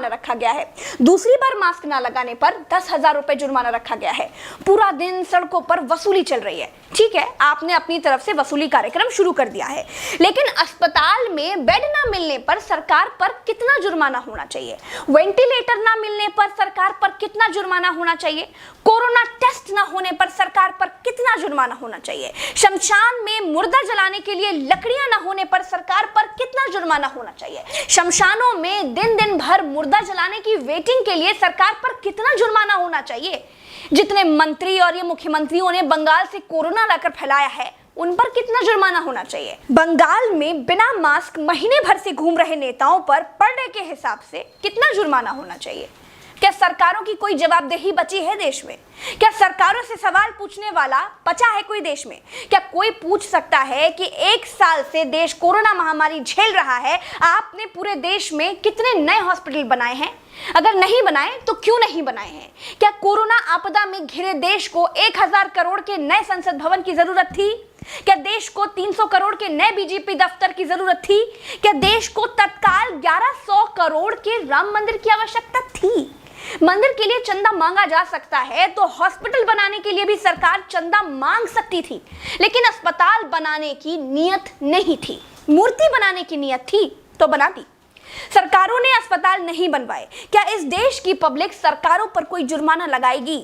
रखा गया है। दूसरी बार मास्क ना लगाने पर 10,000 रुपए जुर्माना रखा गया है। पूरा दिन सड़कों पर वसूली चल रही है। ठीक है, आपने अपनी तरफ से वसूली कार्यक्रम शुरू कर दिया है, लेकिन अस्पताल में बेड ना मिलने पर सरकार पर कितना जुर्माना होना चाहिए? वेंटिलेटर ना मिलने पर सरकार पर कितना जुर्माना होना चाहिए? कोरोना टेस्ट ना होने पर सरकार पर कितना जुर्माना होना चाहिए? शमशान में मुर्दा जलाने के लिए लकड़ियां ना होने पर सरकार पर कितना जुर्माना होना चाहिए? शमशानों में दिन दिन भर मुर्दा जलाने की वेटिंग के लिए सरकार पर कितना जुर्माना होना चाहिए? जितने मंत्री और ये मुख्यमंत्रियों ने बंगाल से कोरोना लाकर फैलाया है, उन पर कितना जुर्माना होना चाहिए? बंगाल में बिना मास्क महीने भर से घूम रहे नेताओं पर पर डे के हिसाब से कितना जुर्माना होना चाहिए? क्या सरकारों की कोई जवाबदेही बची है देश में? क्या सरकारों से सवाल पूछने वाला बचा है कोई देश में? क्या कोई पूछ सकता है कि 1 साल से देश कोरोना महामारी झेल रहा है, आपने पूरे देश में कितने नए हॉस्पिटल बनाए हैं? अगर नहीं बनाए तो क्यों नहीं बनाए हैं? क्या कोरोना आपदा में घिरे देश को 1,000 करोड़ के नए संसद भवन की जरूरत थी? क्या देश को 300 करोड़ के नए बीजेपी दफ्तर की जरूरत थी? क्या देश को तत्काल 1100 करोड़ के राम मंदिर की आवश्यकता थी? मंदिर के लिए चंदा मांगा जा सकता है तो हॉस्पिटल बनाने के लिए भी सरकार चंदा मांग सकती थी, लेकिन अस्पताल बनाने की नियत नहीं थी। मूर्ति बनाने की नियत थी तो बना दी। सरकारों ने अस्पताल नहीं बनवाए। क्या इस देश की पब्लिक सरकारों पर कोई जुर्माना लगाएगी?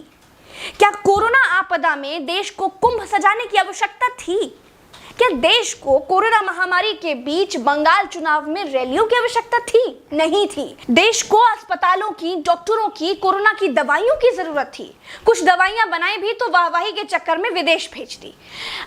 क्या कोरोना आपदा में देश को कुंभ सजाने की आवश्यकता थी? क्या देश को कोरोना महामारी के बीच बंगाल चुनाव में रैलियों की आवश्यकता थी? नहीं थी। देश को अस्पतालों की, डॉक्टरों की, कोरोना की दवाइयों की जरूरत थी। कुछ दवाइयां बनाई भी तो वाहवाही के चक्कर में विदेश भेज दी।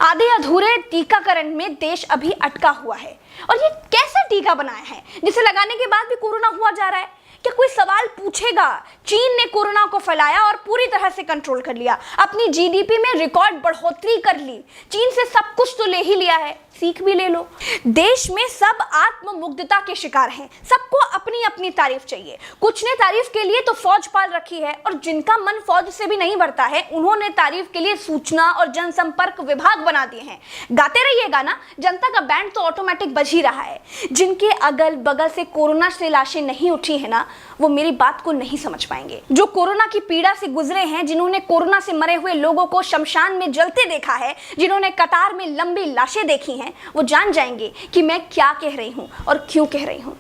आधे अधूरे टीकाकरण में देश अभी अटका हुआ है। और ये कैसा टीका बनाया है जिसे लगाने के बाद भी कोरोना हुआ जा रहा है? क्या कोई सवाल पूछेगा? चीन ने कोरोना को फैलाया और पूरी तरह से कंट्रोल कर लिया। अपनी जीडीपी में रिकॉर्ड बढ़ोतरी कर ली। चीन से सब कुछ तो ले ही लिया है, सीख भी ले लो। देश में सब आत्ममुग्धता के शिकार हैं। सबको अपनी अपनी तारीफ चाहिए। कुछ ने तारीफ के लिए तो फौज पाल रखी है, और जिनका मन फौज से भी नहीं भरता है, उन्होंने तारीफ के लिए सूचना और जनसंपर्क विभाग बना दिए हैं। गाते रहिएगा ना, जनता का बैंड तो ऑटोमेटिक बज ही रहा है। जिनके अगल बगल से कोरोना से लाशें नहीं उठी है ना, वो मेरी बात को नहीं समझ पाएंगे। जो कोरोना की पीड़ा से गुजरे हैं, जिन्होंने कोरोना से मरे हुए लोगों को शमशान में जलते देखा है, जिन्होंने कतार में लंबी लाशें देखी हैं, वो जान जाएंगे कि मैं क्या कह रही हूं और क्यों कह रही हूं।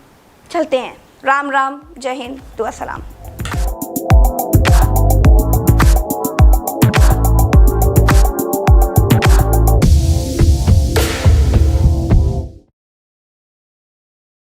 चलते हैं। राम राम, जय हिंद, दुआ सलाम।